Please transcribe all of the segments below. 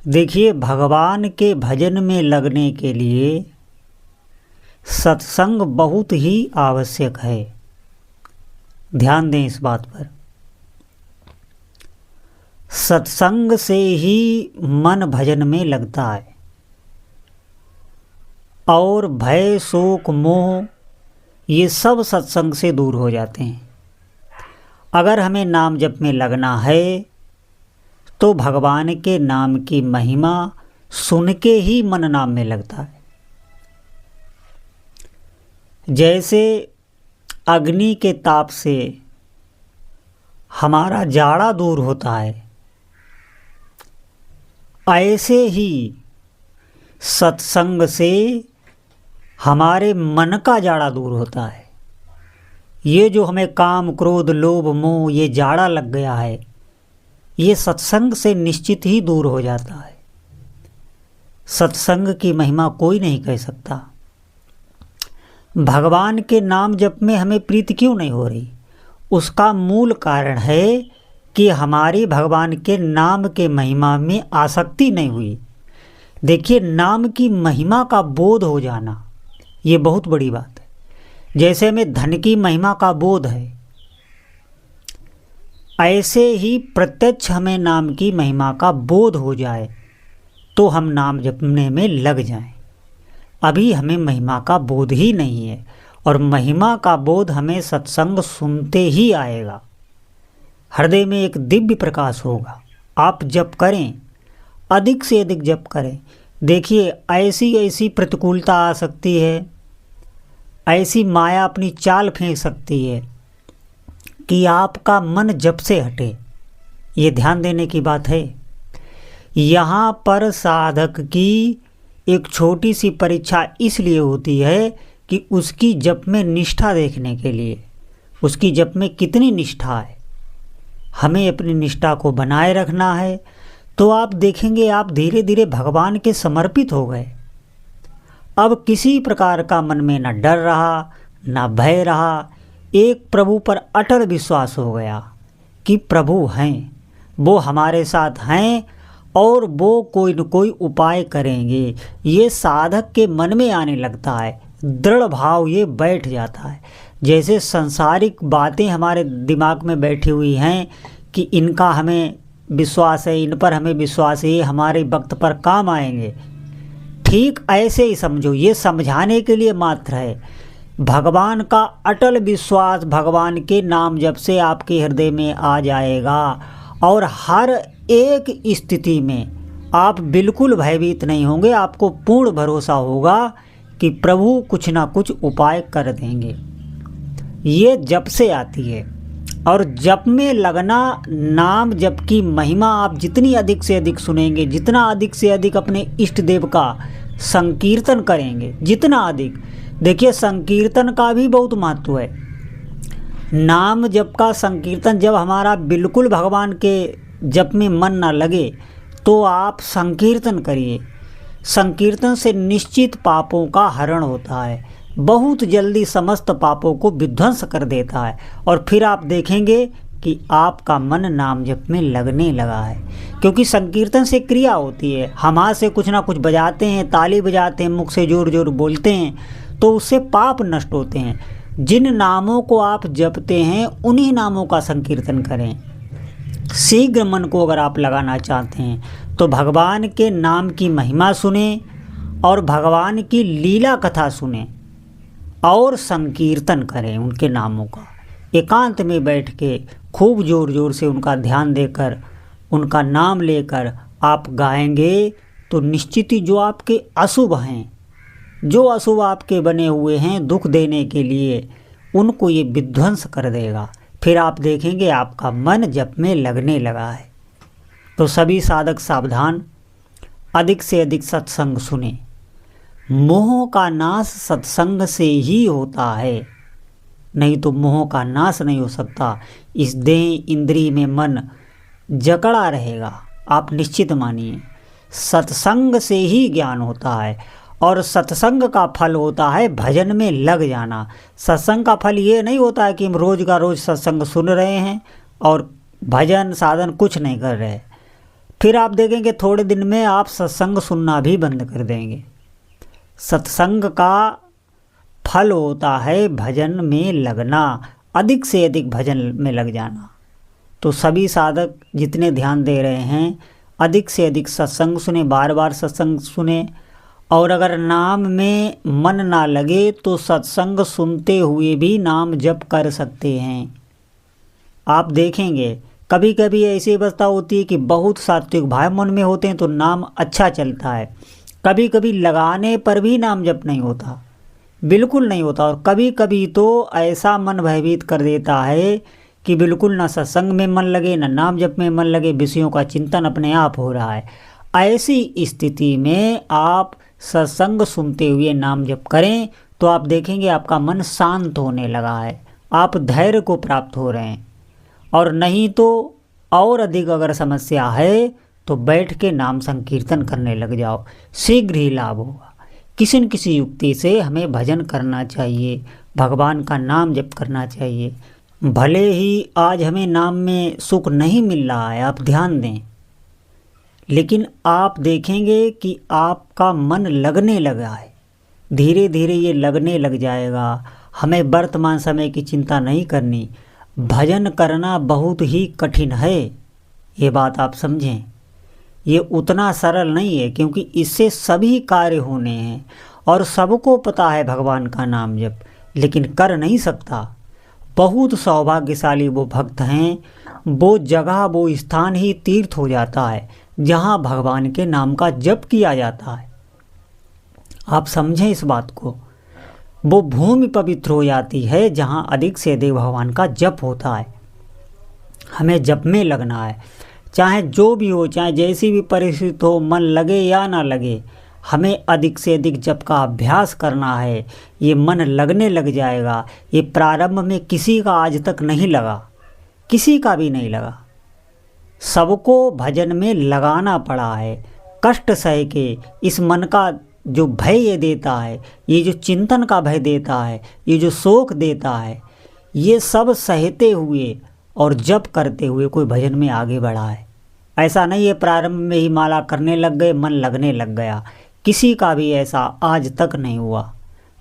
देखिए, भगवान के भजन में लगने के लिए सत्संग बहुत ही आवश्यक है। ध्यान दें इस बात पर। सत्संग से ही मन भजन में लगता है और भय, शोक, मोह ये सब सत्संग से दूर हो जाते हैं। अगर हमें नाम जप में लगना है तो भगवान के नाम की महिमा सुन के ही मन नाम में लगता है। जैसे अग्नि के ताप से हमारा जाड़ा दूर होता है, ऐसे ही सत्संग से हमारे मन का जाड़ा दूर होता है। ये जो हमें काम, क्रोध, लोभ, मोह ये जाड़ा लग गया है, ये सत्संग से निश्चित ही दूर हो जाता है। सत्संग की महिमा कोई नहीं कह सकता। भगवान के नाम जप में हमें प्रीति क्यों नहीं हो रही? उसका मूल कारण है कि हमारी भगवान के नाम के महिमा में आसक्ति नहीं हुई। देखिए, नाम की महिमा का बोध हो जाना ये बहुत बड़ी बात है। जैसे हमें धन की महिमा का बोध है, ऐसे ही प्रत्यक्ष हमें नाम की महिमा का बोध हो जाए तो हम नाम जपने में लग जाएं। अभी हमें महिमा का बोध ही नहीं है, और महिमा का बोध हमें सत्संग सुनते ही आएगा। हृदय में एक दिव्य प्रकाश होगा। आप जप करें, अधिक से अधिक जप करें। देखिए, ऐसी ऐसी प्रतिकूलता आ सकती है, ऐसी माया अपनी चाल फेंक सकती है कि आपका मन जप से हटे। ये ध्यान देने की बात है। यहाँ पर साधक की एक छोटी सी परीक्षा इसलिए होती है कि उसकी जप में निष्ठा देखने के लिए, उसकी जप में कितनी निष्ठा है। हमें अपनी निष्ठा को बनाए रखना है, तो आप देखेंगे आप धीरे धीरे भगवान के समर्पित हो गए। अब किसी प्रकार का मन में न डर रहा, न भय रहा। एक प्रभु पर अटल विश्वास हो गया कि प्रभु हैं, वो हमारे साथ हैं और वो कोई न कोई उपाय करेंगे। ये साधक के मन में आने लगता है, दृढ़ भाव ये बैठ जाता है। जैसे सांसारिक बातें हमारे दिमाग में बैठी हुई हैं कि इनका हमें विश्वास है, इन पर हमें विश्वास है, ये हमारे वक्त पर काम आएंगे। ठीक ऐसे ही समझो, ये समझाने के लिए मात्र है। भगवान का अटल विश्वास भगवान के नाम जप से आपके हृदय में आ जाएगा, और हर एक स्थिति में आप बिल्कुल भयभीत नहीं होंगे। आपको पूर्ण भरोसा होगा कि प्रभु कुछ ना कुछ उपाय कर देंगे। ये जप से आती है। और जप में लगना, नाम जप की महिमा आप जितनी अधिक से अधिक सुनेंगे, जितना अधिक से अधिक अपने इष्ट देव का संकीर्तन करेंगे, जितना अधिक। देखिए, संकीर्तन का भी बहुत महत्व है। नाम जप का संकीर्तन, जब हमारा बिल्कुल भगवान के जप में मन ना लगे तो आप संकीर्तन करिए। संकीर्तन से निश्चित पापों का हरण होता है, बहुत जल्दी समस्त पापों को विध्वंस कर देता है। और फिर आप देखेंगे कि आपका मन नाम जप में लगने लगा है, क्योंकि संकीर्तन से क्रिया होती है। हम हाथ से कुछ ना कुछ बजाते हैं, ताली बजाते हैं, मुख से जोर जोर बोलते हैं, तो उससे पाप नष्ट होते हैं। जिन नामों को आप जपते हैं उन्हीं नामों का संकीर्तन करें। शीघ्र मन को अगर आप लगाना चाहते हैं तो भगवान के नाम की महिमा सुने और भगवान की लीला कथा सुने और संकीर्तन करें उनके नामों का। एकांत में बैठ के खूब जोर जोर से उनका ध्यान देकर, उनका नाम लेकर आप गाएंगे तो निश्चित ही जो आपके अशुभ हैं, जो अशुभ आपके बने हुए हैं दुख देने के लिए, उनको ये विध्वंस कर देगा। फिर आप देखेंगे आपका मन जप में लगने लगा है। तो सभी साधक सावधान, अधिक से अधिक सत्संग सुने। मोह का नाश सत्संग से ही होता है, नहीं तो मोह का नाश नहीं हो सकता। इस देह इंद्रिय में मन जकड़ा रहेगा, आप निश्चित मानिए। सत्संग से ही ज्ञान होता है, और सत्संग का फल होता है भजन में लग जाना। सत्संग का फल ये नहीं होता है कि हम रोज़ का रोज़ सत्संग सुन रहे हैं और भजन साधन कुछ नहीं कर रहे। फिर आप देखेंगे थोड़े दिन में आप सत्संग सुनना भी बंद कर देंगे। सत्संग का फल होता है भजन में लगना, अधिक से अधिक भजन में लग जाना। तो सभी साधक जितने ध्यान दे रहे हैं, अधिक से अधिक सत्संग सुने, बार बार सत्संग सुने। और अगर नाम में मन ना लगे तो सत्संग सुनते हुए भी नाम जप कर सकते हैं। आप देखेंगे कभी कभी ऐसी अवस्था होती है कि बहुत सात्विक भाव मन में होते हैं तो नाम अच्छा चलता है, कभी कभी लगाने पर भी नाम जप नहीं होता, बिल्कुल नहीं होता। और कभी कभी तो ऐसा मन भयभीत कर देता है कि बिल्कुल ना सत्संग में मन लगे, ना नाम जप में मन लगे, विषयों का चिंतन अपने आप हो रहा है। ऐसी स्थिति में आप सत्संग सुनते हुए नाम जप करें तो आप देखेंगे आपका मन शांत होने लगा है, आप धैर्य को प्राप्त हो रहे हैं। और नहीं तो और अधिक अगर समस्या है तो बैठ के नाम संकीर्तन करने लग जाओ, शीघ्र ही लाभ होगा। किसी न किसी युक्ति से हमें भजन करना चाहिए, भगवान का नाम जप करना चाहिए। भले ही आज हमें नाम में सुख नहीं मिल रहा है, आप ध्यान दें, लेकिन आप देखेंगे कि आपका मन लगने लगा है, धीरे धीरे ये लगने लग जाएगा। हमें वर्तमान समय की चिंता नहीं करनी, भजन करना बहुत ही कठिन है, ये बात आप समझें। ये उतना सरल नहीं है, क्योंकि इससे सभी कार्य होने हैं और सबको पता है भगवान का नाम जप, लेकिन कर नहीं सकता। बहुत सौभाग्यशाली वो भक्त हैं, वो जगह वो स्थान ही तीर्थ हो जाता है जहाँ भगवान के नाम का जप किया जाता है। आप समझें इस बात को, वो भूमि पवित्र हो जाती है जहाँ अधिक से अधिक भगवान का जप होता है। हमें जप में लगना है, चाहे जो भी हो, चाहे जैसी भी परिस्थिति हो, मन लगे या ना लगे, हमें अधिक से अधिक जप का अभ्यास करना है। ये मन लगने लग जाएगा। ये प्रारंभ में किसी का आज तक नहीं लगा, किसी का भी नहीं लगा, सबको भजन में लगाना पड़ा है, कष्ट सह के। इस मन का जो भय ये देता है, ये जो चिंतन का भय देता है, ये जो शोक देता है, ये सब सहते हुए और जप करते हुए कोई भजन में आगे बढ़ा है। ऐसा नहीं है प्रारंभ में ही माला करने लग गए, मन लगने लग गया, किसी का भी ऐसा आज तक नहीं हुआ।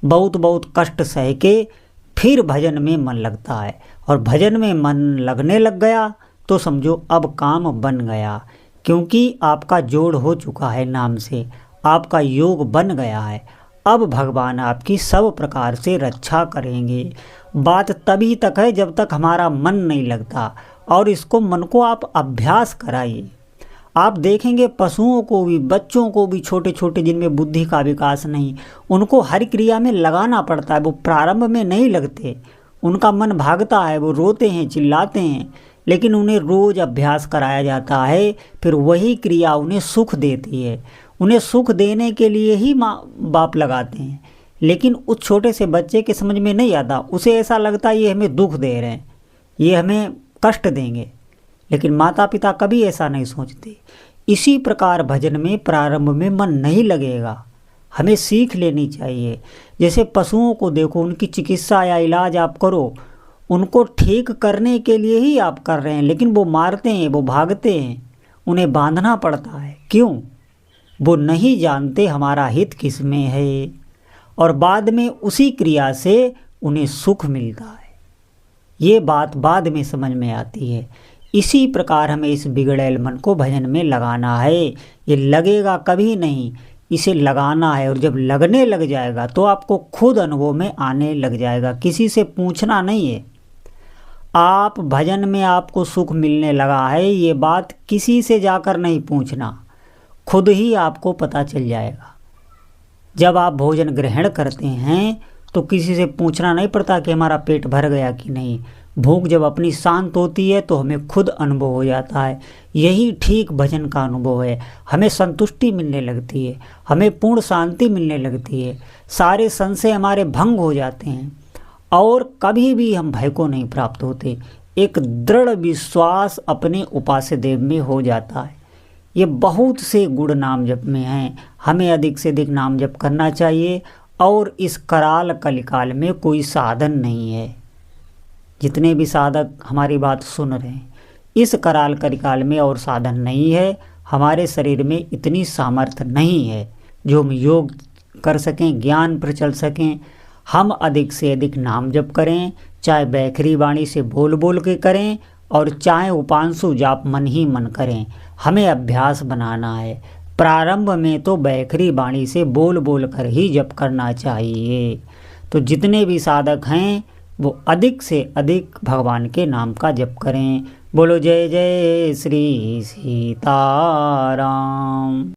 बहुत बहुत कष्ट सह के फिर भजन में मन लगता है, और भजन में मन लगने लग गया तो समझो अब काम बन गया, क्योंकि आपका जोड़ हो चुका है नाम से, आपका योग बन गया है। अब भगवान आपकी सब प्रकार से रक्षा करेंगे। बात तभी तक है जब तक हमारा मन नहीं लगता, और इसको मन को आप अभ्यास कराइए। आप देखेंगे पशुओं को भी, बच्चों को भी, छोटे छोटे जिनमें बुद्धि का विकास नहीं, उनको हर क्रिया में लगाना पड़ता है। वो प्रारंभ में नहीं लगते, उनका मन भागता है, वो रोते हैं, चिल्लाते हैं, लेकिन उन्हें रोज़ अभ्यास कराया जाता है, फिर वही क्रिया उन्हें सुख देती है। उन्हें सुख देने के लिए ही माँ बाप लगाते हैं, लेकिन उस छोटे से बच्चे के समझ में नहीं आता, उसे ऐसा लगता है ये हमें दुख दे रहे हैं, ये हमें कष्ट देंगे, लेकिन माता पिता कभी ऐसा नहीं सोचते। इसी प्रकार भजन में प्रारंभ में मन नहीं लगेगा, हमें सीख लेनी चाहिए। जैसे पशुओं को देखो, उनकी चिकित्सा या इलाज आप करो, उनको ठीक करने के लिए ही आप कर रहे हैं, लेकिन वो मारते हैं, वो भागते हैं, उन्हें बांधना पड़ता है। क्यों? वो नहीं जानते हमारा हित किस में है, और बाद में उसी क्रिया से उन्हें सुख मिलता है। ये बात बाद में समझ में आती है। इसी प्रकार हमें इस बिगड़ैल मन को भजन में लगाना है। ये लगेगा कभी नहीं, इसे लगाना है, और जब लगने लग जाएगा तो आपको खुद अनुभव में आने लग जाएगा, किसी से पूछना नहीं है। आप भजन में आपको सुख मिलने लगा है, ये बात किसी से जाकर नहीं पूछना, खुद ही आपको पता चल जाएगा। जब आप भोजन ग्रहण करते हैं तो किसी से पूछना नहीं पड़ता कि हमारा पेट भर गया कि नहीं। भूख जब अपनी शांत होती है तो हमें खुद अनुभव हो जाता है। यही ठीक भजन का अनुभव है। हमें संतुष्टि मिलने लगती है, हमें पूर्ण शांति मिलने लगती है, सारे संशय हमारे भंग हो जाते हैं, और कभी भी हम भय को नहीं प्राप्त होते। एक दृढ़ विश्वास अपने उपास्य देव में हो जाता है। ये बहुत से गुण नाम जप में हैं। हमें अधिक से अधिक नाम जप करना चाहिए, और इस कराल कलिकाल में कोई साधन नहीं है। जितने भी साधक हमारी बात सुन रहे हैं, इस कराल कलिकाल में और साधन नहीं है। हमारे शरीर में इतनी सामर्थ्य नहीं है जो हम योग कर सकें, ज्ञान पर चल सकें। हम अधिक से अधिक नाम जप करें, चाहे बैखरी वाणी से बोल बोल के करें और चाहे उपांशु जाप मन ही मन करें। हमें अभ्यास बनाना है। प्रारंभ में तो बैखरी वाणी से बोल बोल कर ही जप करना चाहिए। तो जितने भी साधक हैं वो अधिक से अधिक भगवान के नाम का जप करें। बोलो जय जय श्री सीताराम।